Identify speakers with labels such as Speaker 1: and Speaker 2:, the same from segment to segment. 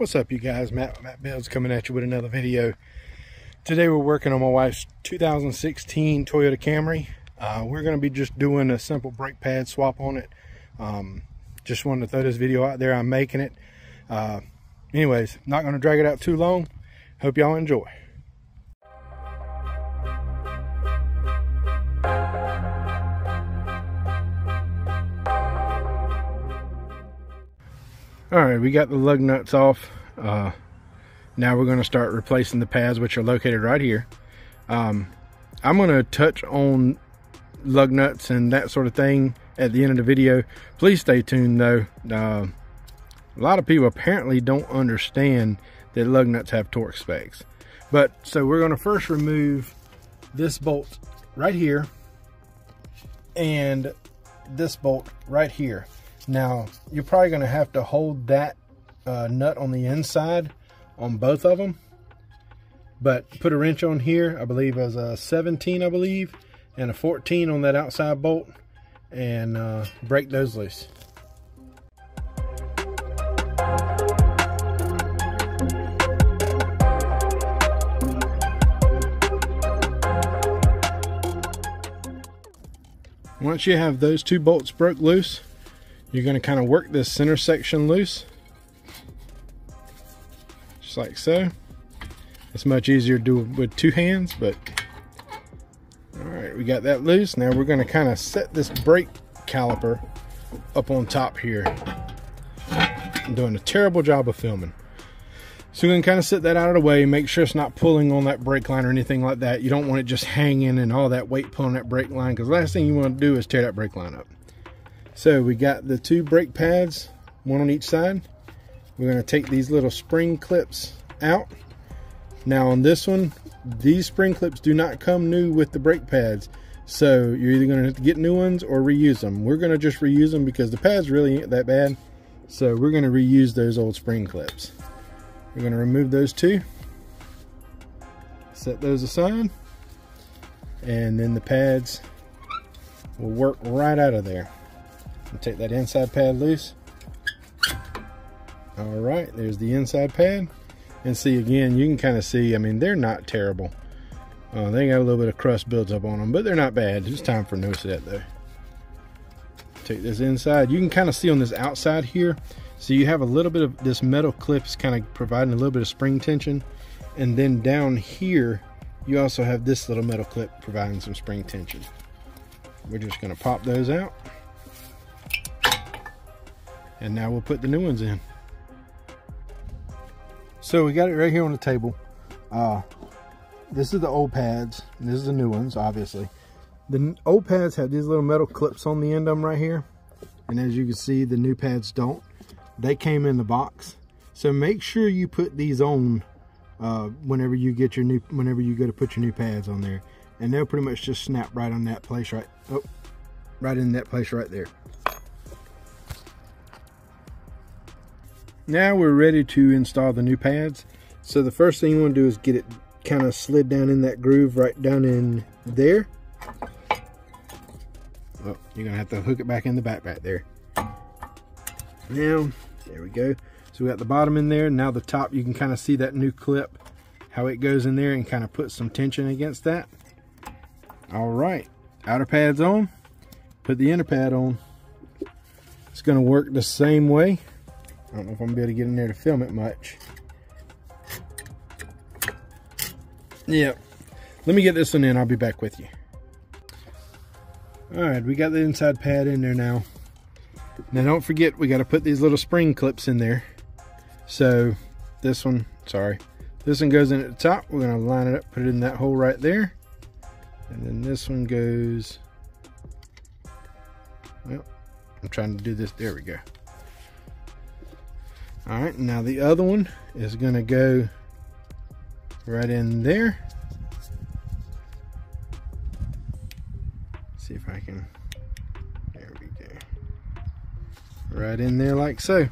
Speaker 1: What's up, you guys? MattBuilds coming at you with another video. Today we're working on my wife's 2016 Toyota Camry. We're going to be just doing a simple brake pad swap on it. Just wanted to throw this video out there. I'm making it. Anyways, not going to drag it out too long. Hope y'all enjoy. Alright, we got the lug nuts off. Now we're going to start replacing the pads, which are located right here. I'm going to touch on lug nuts and that sort of thing at the end of the video. Please stay tuned though. A lot of people apparently don't understand that lug nuts have torque specs. So we're going to first remove this bolt right here and this bolt right here. Now, you're probably going to have to hold that nut on the inside on both of them. But put a wrench on here, I believe as a 17, I believe, and a 14 on that outside bolt, and break those loose. Once you have those two bolts broke loose, you're going to kind of work this center section loose, just like so. It's much easier to do with two hands, but all right, we got that loose. Now we're going to kind of set this brake caliper up on top here. I'm doing a terrible job of filming. So we're going to kind of set that out of the way, make sure it's not pulling on that brake line or anything like that. You don't want it just hanging and all that weight pulling that brake line, because the last thing you want to do is tear that brake line up. So we got the two brake pads, one on each side. We're going to take these little spring clips out. Now on this one, these spring clips do not come new with the brake pads. So you're either going to have to get new ones or reuse them. We're going to just reuse them because the pads really ain't that bad. So we're going to reuse those old spring clips. We're going to remove those two. Set those aside. And then the pads will work right out of there. Take that inside pad loose. All right, there's the inside pad. And see, again, you can kind of see, I mean, they're not terrible. They got a little bit of crust builds up on them, but they're not bad. It's time for no set though. Take this inside. You can kind of see on this outside here. So you have a little bit of this metal clips kind of providing a little bit of spring tension. And then down here, you also have this little metal clip providing some spring tension. We're just gonna pop those out. And now we'll put the new ones in. So we got it right here on the table. This is the old pads, and this is the new ones, obviously. The old pads have these little metal clips on the end of them right here. And as you can see, the new pads don't. They came in the box. So make sure you put these on whenever you go to put your new pads on there. And they'll pretty much just snap right on that place right in that place right there. Now we're ready to install the new pads. So the first thing you want to do is get it kind of slid down in that groove right down in there. Oh, you're gonna have to hook it back in the back right there. Now, there we go. So we got the bottom in there. Now the top, you can kind of see that new clip, how it goes in there and kind of put some tension against that. All right, outer pad's on. Put the inner pad on. It's gonna work the same way. I don't know if I'm gonna be able to get in there to film it much. Yeah, let me get this one in, I'll be back with you. All right, we got the inside pad in there now. Now don't forget, we gotta put these little spring clips in there. So this one goes in at the top. We're gonna line it up, put it in that hole right there. And then this one goes, well, I'm trying to do this, there we go. All right, now the other one is gonna go right in there. See if I can, there we go. Right in there like so.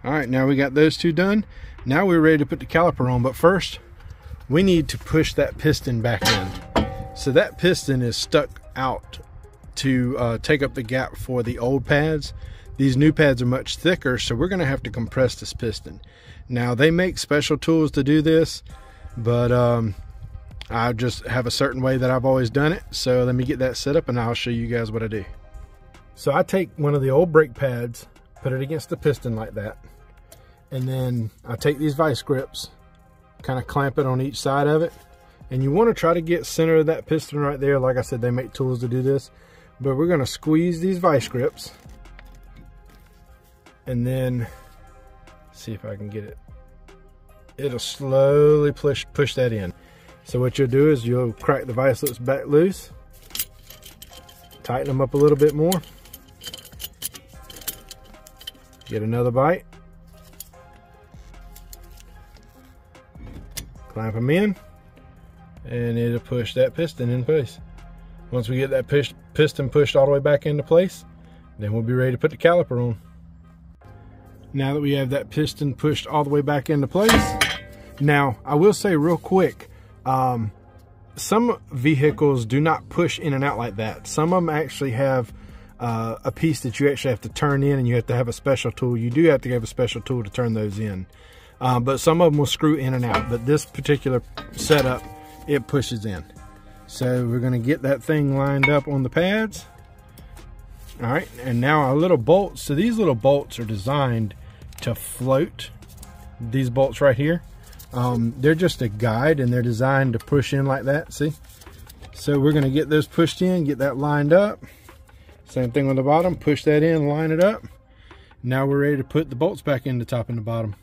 Speaker 1: All right, now we got those two done. Now we're ready to put the caliper on, but first we need to push that piston back in. So that piston is stuck out to take up the gap for the old pads. These new pads are much thicker, so we're going to have to compress this piston. Now, they make special tools to do this, but I just have a certain way that I've always done it. So let me get that set up and I'll show you guys what I do. So I take one of the old brake pads, put it against the piston like that, and then I take these vice grips, kind of clamp it on each side of it, and you want to try to get center of that piston right there. Like I said, they make tools to do this, but we're going to squeeze these vice grips and then see if I can get it. It'll slowly push that in. So what you'll do is you'll crack the vice grips back loose, tighten them up a little bit more, get another bite, clamp them in, and it'll push that piston in place. Once we get that piston pushed all the way back into place, then we'll be ready to put the caliper on. Now that we have that piston pushed all the way back into place, now I will say real quick, some vehicles do not push in and out like that. Some of them actually have a piece that you actually have to turn in, and you have to have a special tool. You do have to have a special tool to turn those in. But some of them will screw in and out. But this particular setup, it pushes in. So we're going to get that thing lined up on the pads. All right, and now our little bolts. So these little bolts are designed to float. These bolts right here. They're just a guide, and they're designed to push in like that, see? So we're going to get those pushed in, get that lined up. Same thing on the bottom, push that in, line it up. Now we're ready to put the bolts back in the top and the bottom.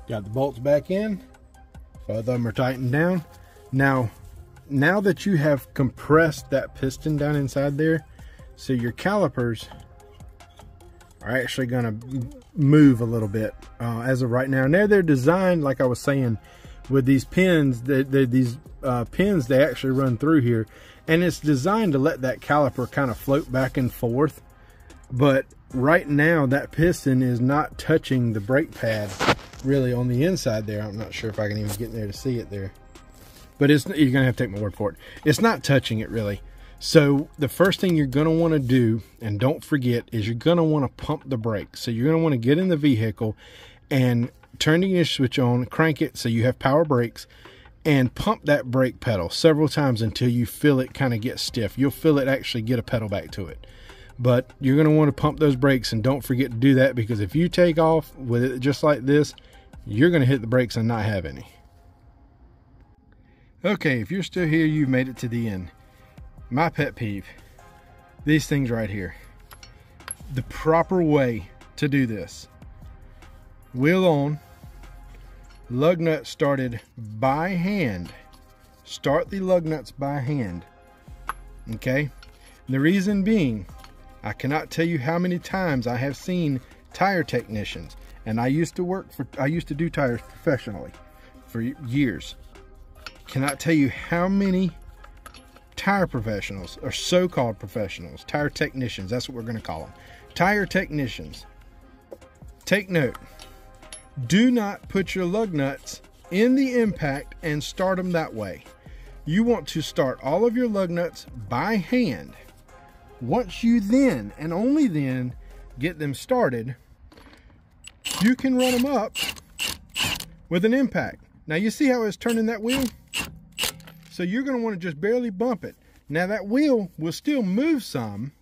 Speaker 1: Got the bolts back in, both of them are tightened down. Now that you have compressed that piston down inside there, so your calipers are actually going to move a little bit as of right now. Now they're designed, like I was saying, with these pins. These pins, they actually run through here, and it's designed to let that caliper kind of float back and forth. But right now that piston is not touching the brake pad really on the inside there. I'm not sure if I can even get in there to see it there, but you're gonna have to take my word for it. It's not touching it really. So the first thing you're going to want to do, and don't forget, is you're going to want to pump the brakes. So you're going to want to get in the vehicle and turn the ignition switch on, crank it so you have power brakes, and pump that brake pedal several times until you feel it kind of get stiff. You'll feel it actually get a pedal back to it. But you're going to want to pump those brakes, and don't forget to do that, because if you take off with it just like this, you're going to hit the brakes and not have any. Okay, if you're still here, you've made it to the end. My pet peeve, these things right here. The proper way to do this: wheel on, lug nut started by hand. Start the lug nuts by hand. Okay? The reason being, I cannot tell you how many times I have seen tire technicians, and I used to do tires professionally for years. Cannot tell you how many tire professionals, or so-called professionals, tire technicians, that's what we're going to call them, tire technicians. Take note, do not put your lug nuts in the impact and start them that way. You want to start all of your lug nuts by hand. Once you then, and only then, get them started, you can run them up with an impact. Now you see how it's turning that wheel? So you're going to want to just barely bump it. Now that wheel will still move some.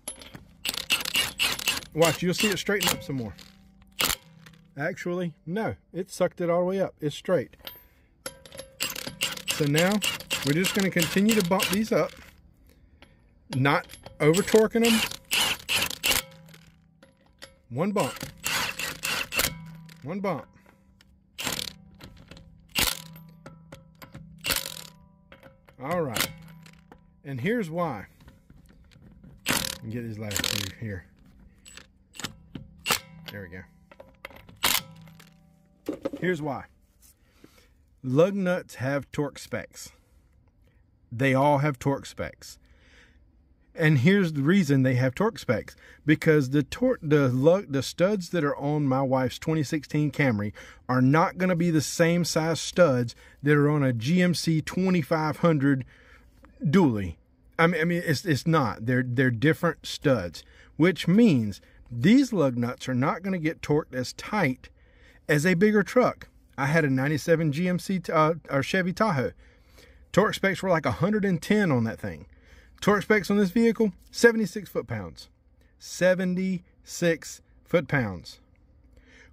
Speaker 1: Watch, you'll see it straighten up some more. Actually, no, it sucked it all the way up. It's straight. So now we're just going to continue to bump these up, not over torquing them. One bump. One bump. All right, and here's why. Let me get these last two here. There we go. Here's why. Lug nuts have torque specs. They all have torque specs. And here's the reason they have torque specs. Because the studs that are on my wife's 2016 Camry are not going to be the same size studs that are on a GMC 2500 dually. I mean, it's not. They're different studs, which means These lug nuts are not going to get torqued as tight as a bigger truck. I had a 97 GMC or Chevy Tahoe. Torque specs were like 110 on that thing. Torque specs on this vehicle, 76 foot-pounds. 76 foot-pounds.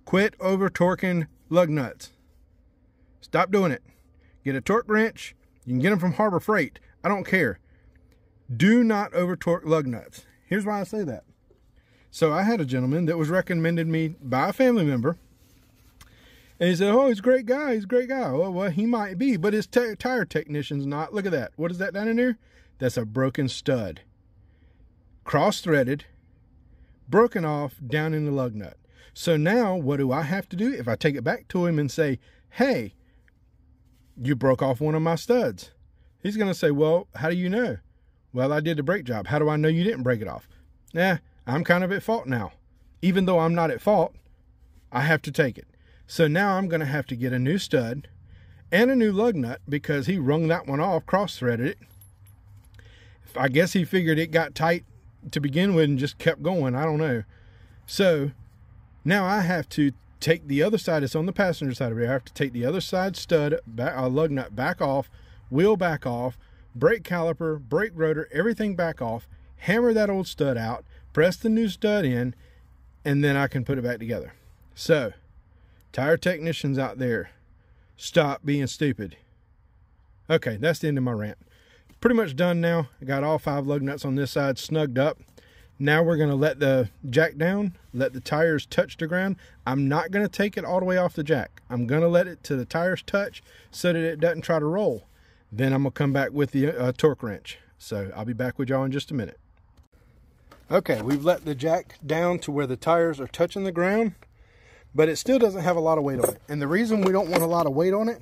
Speaker 1: Quit over-torquing lug nuts. Stop doing it. Get a torque wrench. You can get them from Harbor Freight. I don't care. Do not over-torque lug nuts. Here's why I say that. So I had a gentleman that was recommended me by a family member. And he said, oh, he's a great guy. He's a great guy. Well, he might be, but his tire technician's not. Look at that. What is that down in there? That's a broken stud. Cross-threaded, broken off down in the lug nut. So now what do I have to do? If I take it back to him and say, hey, you broke off one of my studs. He's going to say, well, how do you know? Well, I did the brake job. How do I know you didn't break it off? Nah, I'm kind of at fault now. Even though I'm not at fault, I have to take it. So now I'm going to have to get a new stud and a new lug nut because he wrung that one off, cross-threaded it. I guess he figured it got tight to begin with and just kept going. I don't know. So now I have to take the other side. It's on the passenger side of it. I have to take the other side stud, lug nut back off, wheel back off, brake caliper, brake rotor, everything back off, hammer that old stud out, press the new stud in, and then I can put it back together. So, tire technicians out there, stop being stupid. Okay, that's the end of my rant. Pretty much done now. I got all 5 lug nuts on this side snugged up. Now we're going to let the jack down, let the tires touch the ground. I'm not going to take it all the way off the jack. I'm going to let it to the tires touch so that it doesn't try to roll. Then I'm going to come back with the torque wrench. So I'll be back with y'all in just a minute. Okay, we've let the jack down to where the tires are touching the ground, but it still doesn't have a lot of weight on it. And the reason we don't want a lot of weight on it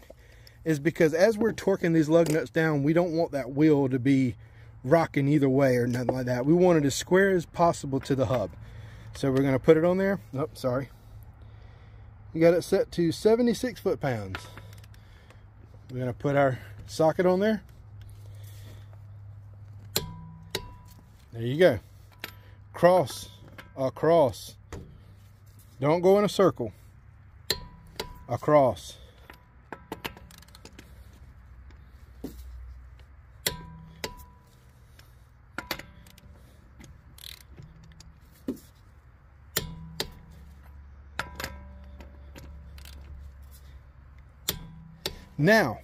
Speaker 1: is because as we're torquing these lug nuts down, we don't want that wheel to be rocking either way or nothing like that. We want it as square as possible to the hub. So we're going to put it on there. Oh, sorry. We got it set to 76 foot-pounds. We're going to put our socket on there. There you go. Cross across. Don't go in a circle. Across. Now,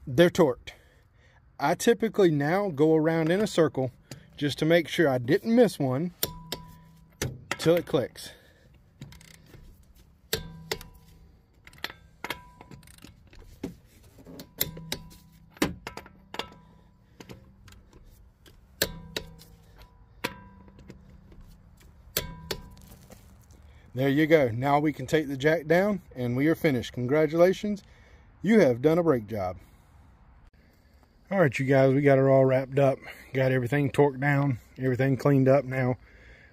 Speaker 1: they're torqued. I typically now go around in a circle just to make sure I didn't miss one till it clicks. There you go. Now we can take the jack down and we are finished. Congratulations. You have done a brake job. All right, you guys, we got it all wrapped up. Got everything torqued down, everything cleaned up now.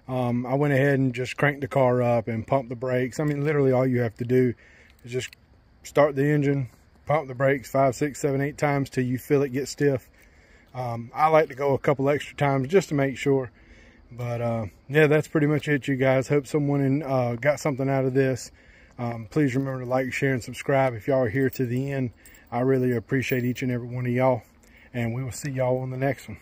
Speaker 1: I went ahead and just cranked the car up and pumped the brakes. I mean, literally all you have to do is just start the engine, pump the brakes 5, 6, 7, 8 times till you feel it get stiff. I like to go a couple extra times just to make sure. But yeah, that's pretty much it, you guys. Hope someone got something out of this. Please remember to like, share, and subscribe if y'all are here to the end. I really appreciate each and every one of y'all. And we will see y'all on the next one.